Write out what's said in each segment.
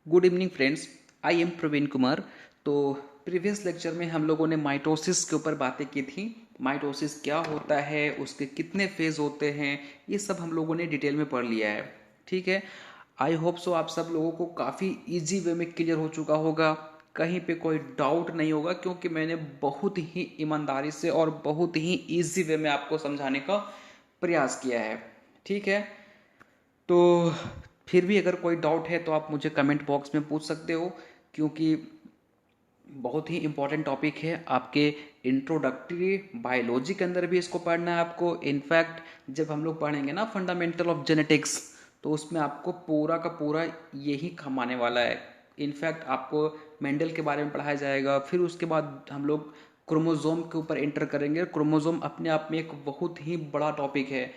Good evening friends, I am Praveen Kumar. तो previous lecture में हम लोगों ने माइटोसिस के ऊपर बातें की थी। माइटोसिस क्या होता है, उसके कितने फेज होते हैं, ये सब हम लोगों ने डिटेल में पढ़ लिया है। ठीक है, आई होप सो आप सब लोगों को काफ़ी इजी वे में क्लियर हो चुका होगा, कहीं पे कोई डाउट नहीं होगा, क्योंकि मैंने बहुत ही ईमानदारी से और बहुत ही इजी वे में आपको समझाने का प्रयास किया है। ठीक है, तो फिर भी अगर कोई डाउट है तो आप मुझे कमेंट बॉक्स में पूछ सकते हो, क्योंकि बहुत ही इम्पोर्टेंट टॉपिक है। आपके इंट्रोडक्टरी बायोलॉजी के अंदर भी इसको पढ़ना है आपको। इनफैक्ट जब हम लोग पढ़ेंगे ना फंडामेंटल ऑफ जेनेटिक्स, तो उसमें आपको पूरा का पूरा यही काम आने वाला है। इनफैक्ट आपको मेंडल के बारे में पढ़ाया जाएगा, फिर उसके बाद हम लोग क्रोमोजोम के ऊपर एंटर करेंगे। क्रोमोजोम अपने आप में एक बहुत ही बड़ा टॉपिक है,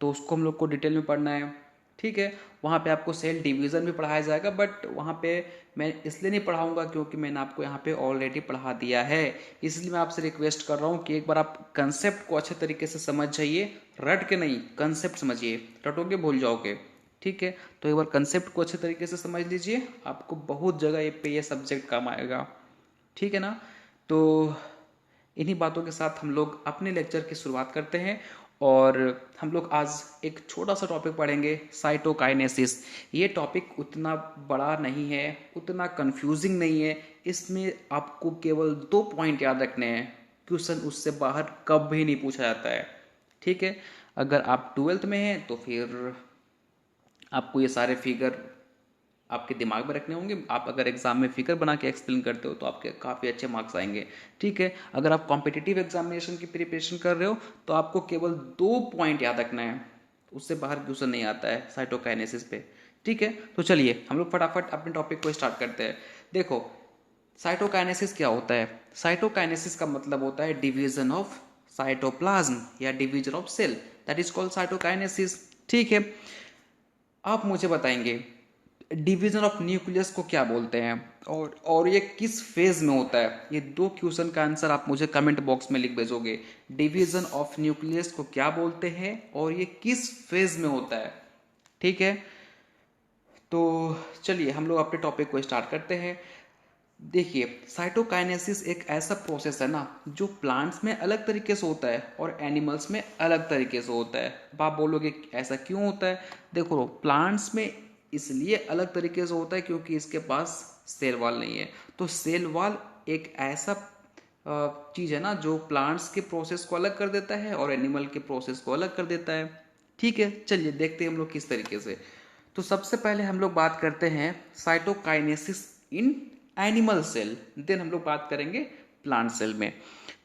तो उसको हम लोग को डिटेल में पढ़ना है। ठीक है, वहाँ पे आपको सेल डिवीज़न भी पढ़ाया जाएगा, बट वहाँ पे मैं इसलिए नहीं पढ़ाऊँगा क्योंकि मैंने आपको यहाँ पे ऑलरेडी पढ़ा दिया है। इसलिए मैं आपसे रिक्वेस्ट कर रहा हूँ कि एक बार आप कंसेप्ट को अच्छे तरीके से समझ जाइए। रट के नहीं, कंसेप्ट समझिए, रटोगे भूल जाओगे। ठीक है, तो एक बार कंसेप्ट को अच्छे तरीके से समझ लीजिए, आपको बहुत जगह पे ये सब्जेक्ट काम आएगा। ठीक है ना। तो इन्हीं बातों के साथ हम लोग अपने लेक्चर की शुरुआत करते हैं, और हम लोग आज एक छोटा सा टॉपिक पढ़ेंगे, साइटोकाइनेसिस। ये टॉपिक उतना बड़ा नहीं है, उतना कंफ्यूजिंग नहीं है। इसमें आपको केवल 2 पॉइंट याद रखने हैं। क्वेश्चन उससे बाहर कभी नहीं पूछा जाता है। ठीक है, अगर आप ट्वेल्थ में हैं तो फिर आपको ये सारे फिगर आपके दिमाग में रखने होंगे। आप अगर एग्जाम में फिगर बना के एक्सप्लेन करते हो तो आपके काफ़ी अच्छे मार्क्स आएंगे। ठीक है, अगर आप कॉम्पिटिटिव एग्जामिनेशन की प्रिपरेशन कर रहे हो तो आपको केवल 2 पॉइंट याद रखना है, उससे बाहर क्वेश्चन नहीं आता है साइटोकाइनेसिस पे। ठीक है, तो चलिए हम लोग फटाफट अपने टॉपिक को स्टार्ट करते हैं। देखो, साइटोकाइनेसिस क्या होता है। साइटोकाइनेसिस का मतलब होता है डिवीजन ऑफ साइटोप्लाज्म या division of cell, that is called cytokinesis. ठीक है, आप मुझे बताएंगे डिवीजन ऑफ न्यूक्लियस को क्या बोलते हैं, और ये किस फेज में होता है। ये 2 क्वेश्चन का आंसर आप मुझे कमेंट बॉक्स में लिख भेजोगे। डिवीजन ऑफ न्यूक्लियस को क्या बोलते हैं और ये किस फेज में होता है। ठीक है, तो चलिए हम लोग अपने टॉपिक को स्टार्ट करते हैं। देखिए, साइटोकाइनेसिस एक ऐसा प्रोसेस है ना जो प्लांट्स में अलग तरीके से होता है और एनिमल्स में अलग तरीके से होता है। अब आप बोलोगे ऐसा क्यों होता है। देखो, प्लांट्स में इसलिए अलग तरीके से होता है क्योंकि इसके पास सेल वॉल नहीं है। तो सेल वॉल एक ऐसा चीज़ है ना जो प्लांट्स के प्रोसेस को अलग कर देता है और एनिमल के प्रोसेस को अलग कर देता है। ठीक है, चलिए देखते हैं हम लोग किस तरीके से। तो सबसे पहले हम लोग बात करते हैं cytokinesis in animal cell, then हम लोग बात करेंगे प्लांट सेल में।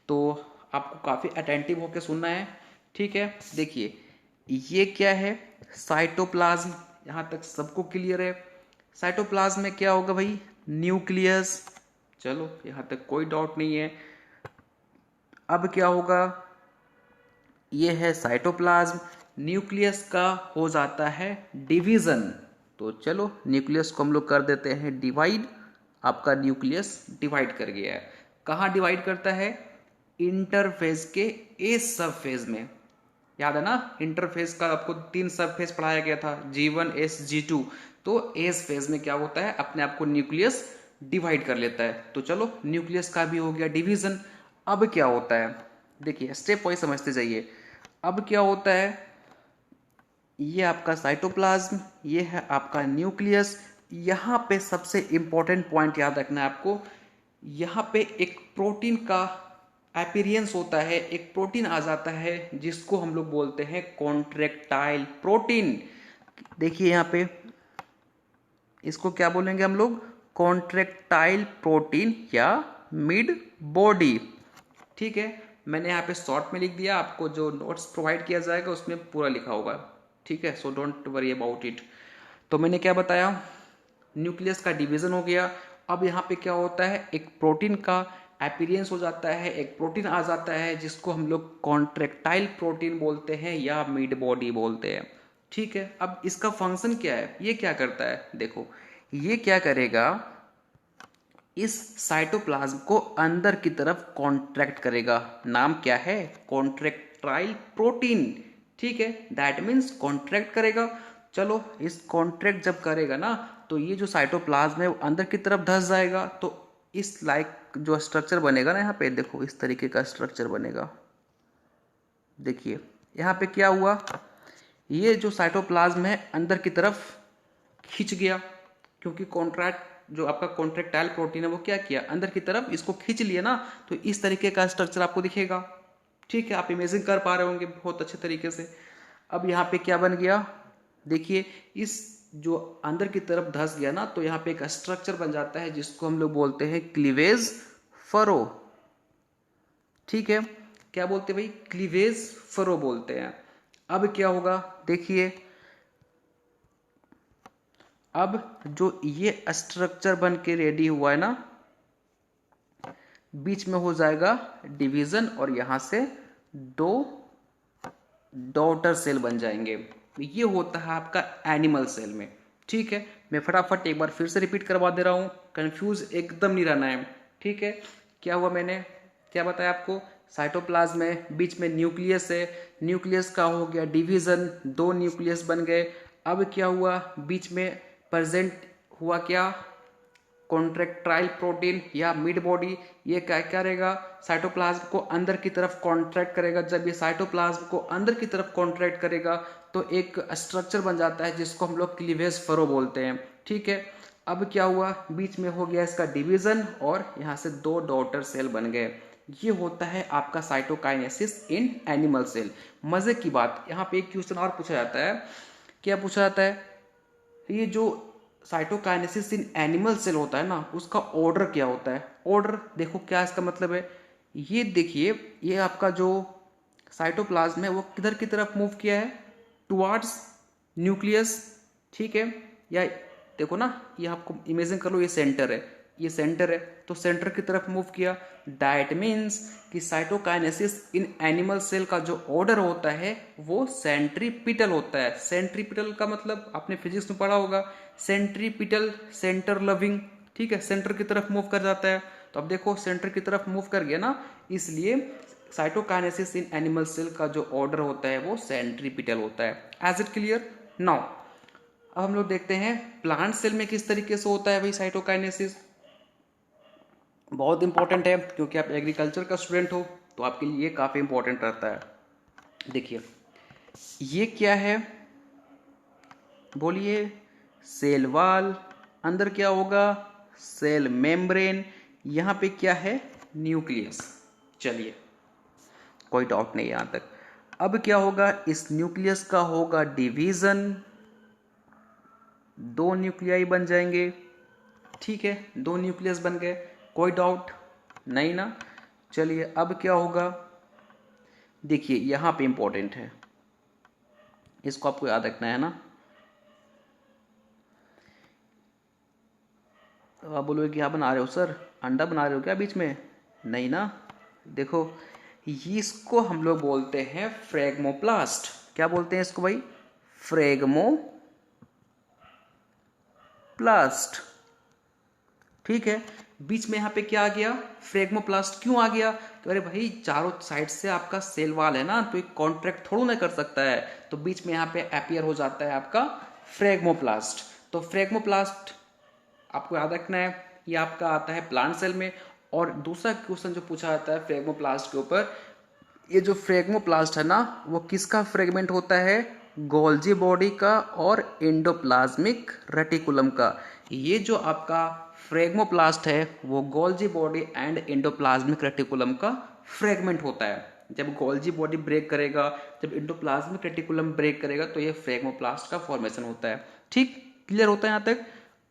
तो आपको काफ़ी अटेंटिव होकर सुनना है। ठीक है, देखिए ये क्या है, साइटोप्लाज्म। यहाँ तक सबको क्लियर है। साइटोप्लाज्म में क्या होगा भाई, न्यूक्लियस। चलो यहाँ तक कोई डाउट नहीं है। अब क्या होगा, ये है साइटोप्लाज्म। न्यूक्लियस का हो जाता है डिवीजन। तो चलो न्यूक्लियस को हम लोग कर देते हैं डिवाइड। आपका न्यूक्लियस डिवाइड कर गया है। कहाँ डिवाइड करता है, इंटरफेज के ए सब फेज में। याद है ना, इंटरफेज का आपको 3 सब फेज पढ़ाया गया था, G1 S G2। तो एस फेज में क्या होता है, अपने आप को न्यूक्लियस डिवाइड कर लेता है। तो चलो न्यूक्लियस का भी हो गया डिवीजन। अब क्या होता है, देखिए स्टेप वाइज समझते जाइए। अब क्या होता है, ये आपका साइटोप्लाज्म, ये है आपका न्यूक्लियस। यहाँ पे सबसे इंपॉर्टेंट पॉइंट याद रखना है आपको। यहाँ पे एक प्रोटीन का अपीयरेंस होता है, एक प्रोटीन आ जाता है जिसको हम लोग बोलते हैं कॉन्ट्रेक्टाइल प्रोटीन। देखिए यहाँ पे इसको क्या बोलेंगे हम लोग, कॉन्ट्रेक्टाइल प्रोटीन या मिड बॉडी। ठीक है, मैंने यहाँ पे शॉर्ट में लिख दिया, आपको जो नोट्स प्रोवाइड किया जाएगा उसमें पूरा लिखा होगा। ठीक है, so don't worry about it. तो मैंने क्या बताया, न्यूक्लियस का डिवीजन हो गया। अब यहाँ पे क्या होता है, एक प्रोटीन का अपीयरेंस हो जाता है, एक प्रोटीन आ जाता है जिसको हम लोग कॉन्ट्रेक्टाइल प्रोटीन बोलते हैं या मिड बॉडी बोलते हैं। ठीक है, अब इसका फंक्शन क्या है, ये क्या करता है, देखो ये क्या करेगा, इस साइटोप्लाज्म को अंदर की तरफ कॉन्ट्रैक्ट करेगा। नाम क्या है, कॉन्ट्रैक्टाइल प्रोटीन। ठीक है, दैट मीन्स कॉन्ट्रैक्ट करेगा। चलो इस कॉन्ट्रैक्ट जब करेगा ना तो ये जो साइटोप्लाज्म है वो अंदर की तरफ धंस जाएगा, तो इस लाइक जो स्ट्रक्चर बनेगा ना, यहाँ पे देखो इस तरीके का स्ट्रक्चर बनेगा। देखिए यहाँ पे क्या हुआ, ये जो साइटोप्लाज्म है अंदर की तरफ खींच गया, क्योंकि कॉन्ट्रैक्ट जो आपका कॉन्ट्रैक्टाइल प्रोटीन है वो क्या किया, अंदर की तरफ इसको खींच लिया ना, तो इस तरीके का स्ट्रक्चर आपको दिखेगा। ठीक है, आप इमेजिन कर पा रहे होंगे बहुत अच्छे तरीके से। अब यहाँ पे क्या बन गया, देखिए इस जो अंदर की तरफ धंस गया ना, तो यहाँ पे एक स्ट्रक्चर बन जाता है जिसको हम लोग बोलते हैं क्लीवेज फरो। ठीक है, क्या बोलते हैं भाई, क्लीवेज फरो बोलते हैं। अब क्या होगा, देखिए अब जो ये स्ट्रक्चर बन के रेडी हुआ है ना, बीच में हो जाएगा डिवीजन और यहां से दो डॉटर सेल बन जाएंगे। ये होता है आपका एनिमल सेल में। ठीक है, मैं फटाफट एक बार फिर से रिपीट करवा दे रहा हूं, कंफ्यूज एकदम नहीं रहना है। ठीक है, क्या हुआ, मैंने क्या बताया आपको, साइटोप्लाज्म है, बीच में न्यूक्लियस है, न्यूक्लियस का हो गया डिवीजन, दो न्यूक्लियस बन गए। अब क्या हुआ, बीच में प्रेजेंट हुआ क्या, कॉन्ट्रैक्टाइल प्रोटीन या मिड बॉडी, ये क्या करेगा, साइटोप्लाज्म को अंदर की तरफ कॉन्ट्रैक्ट करेगा। जब ये साइटोप्लाज्म को अंदर की तरफ कॉन्ट्रैक्ट करेगा तो एक स्ट्रक्चर बन जाता है जिसको हम लोग क्लीवेज फरो बोलते हैं। ठीक है, अब क्या हुआ, बीच में हो गया इसका डिवीजन और यहाँ से दो डॉटर सेल बन गए। ये होता है आपका साइटोकाइनेसिस इन एनिमल सेल। मजे की बात, यहाँ पे एक क्वेश्चन और पूछा जाता है, क्या पूछा जाता है, ये जो साइटोकाइनेसिस इन एनिमल सेल होता है ना, उसका ऑर्डर क्या होता है। ऑर्डर देखो क्या इसका मतलब है, ये देखिए ये आपका जो साइटोप्लाज्म है वो किधर की तरफ मूव किया है, टुवार्ड्स न्यूक्लियस। ठीक है, या देखो ना, ये आपको इमेजिन कर लो, ये सेंटर है, ये सेंटर है, तो सेंटर की तरफ मूव किया। दैट मीन्स कि साइटोकाइनेसिस इन एनिमल सेल का जो ऑर्डर होता है वो सेंट्रीपिटल होता है। सेंट्रीपिटल का मतलब आपने फिजिक्स में पढ़ा होगा, सेंट्रीपिटल सेंटर लविंग। ठीक है, सेंटर की तरफ मूव कर जाता है, तो अब देखो सेंटर की तरफ मूव कर गया ना, इसलिए साइटोकाइनेसिस इन एनिमल सेल का जो ऑर्डर होता है वो सेंट्रीपिटल होता है। As it clear now. अब हम लोग देखते हैं प्लांट सेल में किस तरीके से होता है भाई साइटोकाइनेसिस। बहुत इंपॉर्टेंट है, क्योंकि आप एग्रीकल्चर का स्टूडेंट हो तो आपके लिए काफी इंपॉर्टेंट रहता है। देखिए ये क्या है, बोलिए, सेल वाल, अंदर क्या होगा, सेल मेम्ब्रेन, यहां पे क्या है, न्यूक्लियस। चलिए कोई डाउट नहीं यहां तक। अब क्या होगा, इस न्यूक्लियस का होगा डिवीजन, दो न्यूक्लियाई बन जाएंगे। ठीक है, दो न्यूक्लियस बन गए, कोई डाउट नहीं ना। चलिए अब क्या होगा, देखिए यहां पे इंपॉर्टेंट है, इसको आपको याद रखना है ना। तो आप बोलोगे क्या बना रहे हो सर, अंडा बना रहे हो क्या बीच में, नहीं ना। देखो इसको हम लोग बोलते हैं फ्रेगमोप्लास्ट। क्या बोलते हैं इसको भाई, फ्रेगमोप्लास्ट। ठीक है, बीच में यहाँ पे क्या आ गया, फ्रेगमोप्लास्ट। क्यों आ गया, तो अरे भाई चारों साइड से आपका सेल वाल है ना, तो एक कॉन्ट्रैक्ट थोड़ा ना कर सकता है, तो बीच में यहाँ पे अपीयर हो जाता है आपका फ्रेगमोप्लास्ट। तो फ्रेगमोप्लास्ट आपको याद रखना है, ये आपका आता है प्लांट सेल में। और दूसरा क्वेश्चन जो पूछा जाता है फ्रेगमोप्लास्ट के ऊपर, ये जो फ्रेगमोप्लास्ट है ना वो किसका फ्रेगमेंट होता है, गोल्जी बॉडी का और एंडोप्लाज्मिक रेटिकुलम का। ये जो आपका फ्रेगमोप्लास्ट है वो Golgi body and endoplasmic reticulum का फ्रेगमेंट होता है। जब गोल्जी बॉडी ब्रेक करेगा, जब एंडोप्लाज्मिक रेटिकुलम ब्रेक करेगा, तो ये फ्रेगमोप्लास्ट का फॉर्मेशन होता है। ठीक, क्लियर होता है यहाँ तक।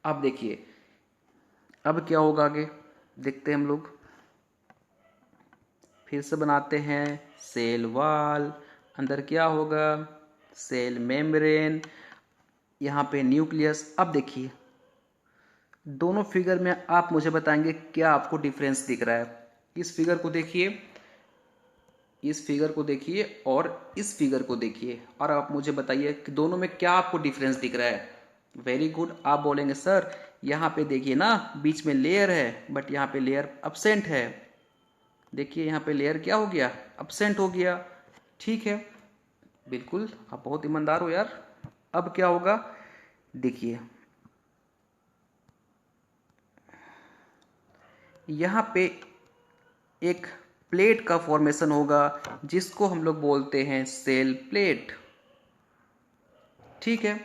अब देखिए अब क्या होगा आगे, देखते हैं हम लोग, फिर से बनाते हैं सेल वाल, अंदर क्या होगा, सेल मेम्ब्रेन, यहाँ पे न्यूक्लियस। अब देखिए दोनों फिगर में आप मुझे बताएंगे क्या आपको डिफरेंस दिख रहा है। इस फिगर को देखिए, इस फिगर को देखिए और इस फिगर को देखिए, और आप मुझे बताइए कि दोनों में क्या आपको डिफरेंस दिख रहा है। वेरी गुड, आप बोलेंगे सर यहाँ पे देखिए ना बीच में लेयर है, बट यहाँ पे लेयर अब्सेंट है। देखिए यहाँ पे लेयर क्या हो गया, अब्सेंट हो गया। ठीक है, बिल्कुल आप बहुत ईमानदार हो यार। अब क्या होगा, देखिए यहाँ पे एक प्लेट का फॉर्मेशन होगा जिसको हम लोग बोलते हैं सेल प्लेट। ठीक है,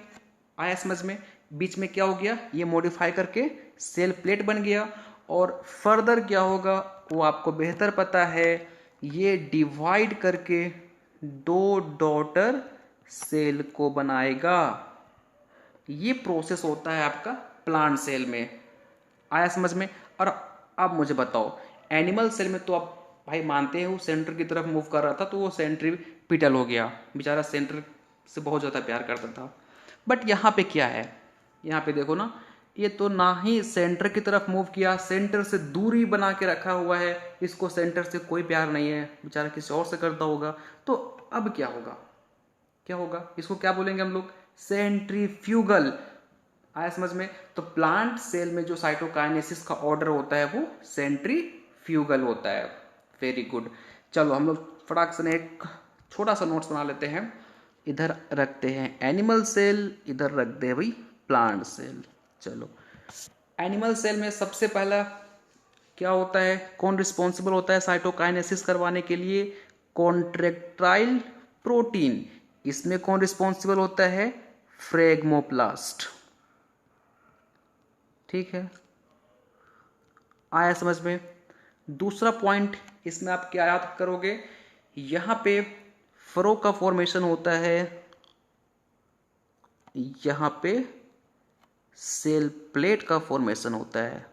आया समझ में? बीच में क्या हो गया, ये मॉडिफाई करके सेल प्लेट बन गया। और फर्दर क्या होगा वो आपको बेहतर पता है, ये डिवाइड करके दो डॉटर सेल को बनाएगा। ये प्रोसेस होता है आपका प्लांट सेल में। आया समझ में? और अब मुझे बताओ, एनिमल सेल में तो आप भाई मानते हो सेंटर की तरफ मूव कर रहा था तो वो सेंट्रीपिटल हो गया, बेचारा सेंटर से बहुत ज़्यादा प्यार करता था। बट यहाँ पे क्या है, यहाँ पे देखो ना, ये तो ना ही सेंटर की तरफ मूव किया, सेंटर से दूरी बना के रखा हुआ है, इसको सेंटर से कोई प्यार नहीं है, बेचारा किसी और से करता होगा। तो अब क्या होगा, क्या होगा, इसको क्या बोलेंगे हम लोग, सेंट्रीफ्यूगल। आया समझ में? तो प्लांट सेल में जो साइटोकाइनेसिस का ऑर्डर होता है वो सेंट्रीफ्यूगल होता है। Very good. चलो हम लोग फटाक से एक छोटा सा नोट्स बना लेते हैं। इधर रखते हैं एनिमल सेल, इधर रखते हैं भाई प्लांट सेल। चलो, एनिमल सेल में सबसे पहला क्या होता है, कौन रिस्पॉन्सिबल होता है साइटोकाइनेसिस करवाने के लिए, कॉन्ट्रेक्टाइल प्रोटीन। इसमें कौन रिस्पॉन्सिबल होता है, फ्रेगमोप्लास्ट। ठीक है, आया समझ में? दूसरा पॉइंट इसमें आप क्या याद करोगे, यहां पे फरो का फॉर्मेशन होता है, यहां पे सेल प्लेट का फॉर्मेशन होता है।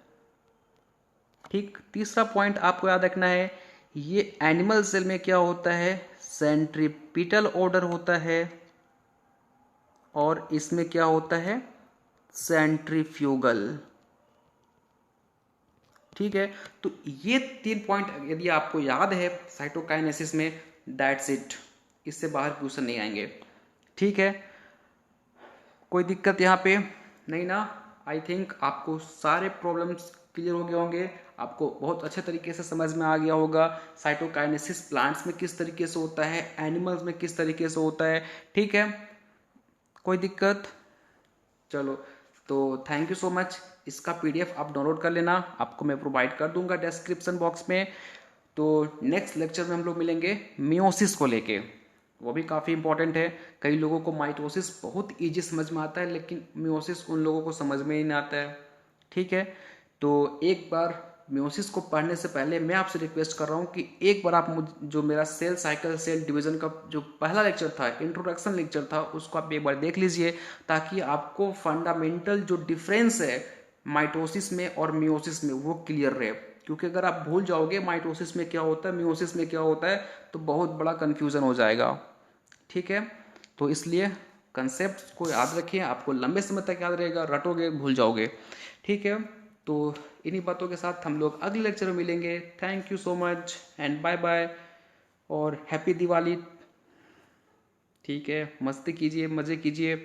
ठीक, तीसरा पॉइंट आपको याद रखना है, ये एनिमल सेल में क्या होता है, सेंट्रीपिटल ऑर्डर होता है, और इसमें क्या होता है, सेंट्रीफ्यूगल। ठीक है, तो ये 3 पॉइंट यदि आपको याद है साइटोकाइनेसिस में, दैट्स इट, इससे बाहर क्वेश्चन नहीं आएंगे। ठीक है, कोई दिक्कत यहाँ पे नहीं ना? आई थिंक आपको सारे प्रॉब्लम्स क्लियर हो गए होंगे, आपको बहुत अच्छे तरीके से समझ में आ गया होगा साइटोकाइनेसिस प्लांट्स में किस तरीके से होता है, एनिमल्स में किस तरीके से होता है। ठीक है, कोई दिक्कत? चलो, तो थैंक यू सो मच। इसका पीडीएफ आप डाउनलोड कर लेना, आपको मैं प्रोवाइड कर दूंगा डिस्क्रिप्शन बॉक्स में। तो नेक्स्ट लेक्चर में हम लोग मिलेंगे मियोसिस को लेके, वो भी काफ़ी इंपॉर्टेंट है। कई लोगों को माइटोसिस बहुत ईजी समझ में आता है, लेकिन मियोसिस उन लोगों को समझ में ही नहीं आता है। ठीक है, तो एक बार मियोसिस को पढ़ने से पहले मैं आपसे रिक्वेस्ट कर रहा हूँ कि एक बार आप जो मेरा सेल साइकिल सेल डिवीजन का जो पहला लेक्चर था, इंट्रोडक्शन लेक्चर था, उसको आप एक बार देख लीजिए, ताकि आपको फंडामेंटल जो डिफरेंस है माइटोसिस में और मियोसिस में वो क्लियर रहे। क्योंकि अगर आप भूल जाओगे माइटोसिस में क्या होता है, मियोसिस में क्या होता है, तो बहुत बड़ा कन्फ्यूजन हो जाएगा। ठीक है, तो इसलिए कंसेप्ट को याद रखिए, आपको लंबे समय तक याद रहेगा, रटोगे भूल जाओगे। ठीक है, तो इन्हीं बातों के साथ हम लोग अगले लेक्चर में मिलेंगे। Thank you so much and bye bye और हैप्पी दिवाली। ठीक है, मस्ती कीजिए, मज़े कीजिए।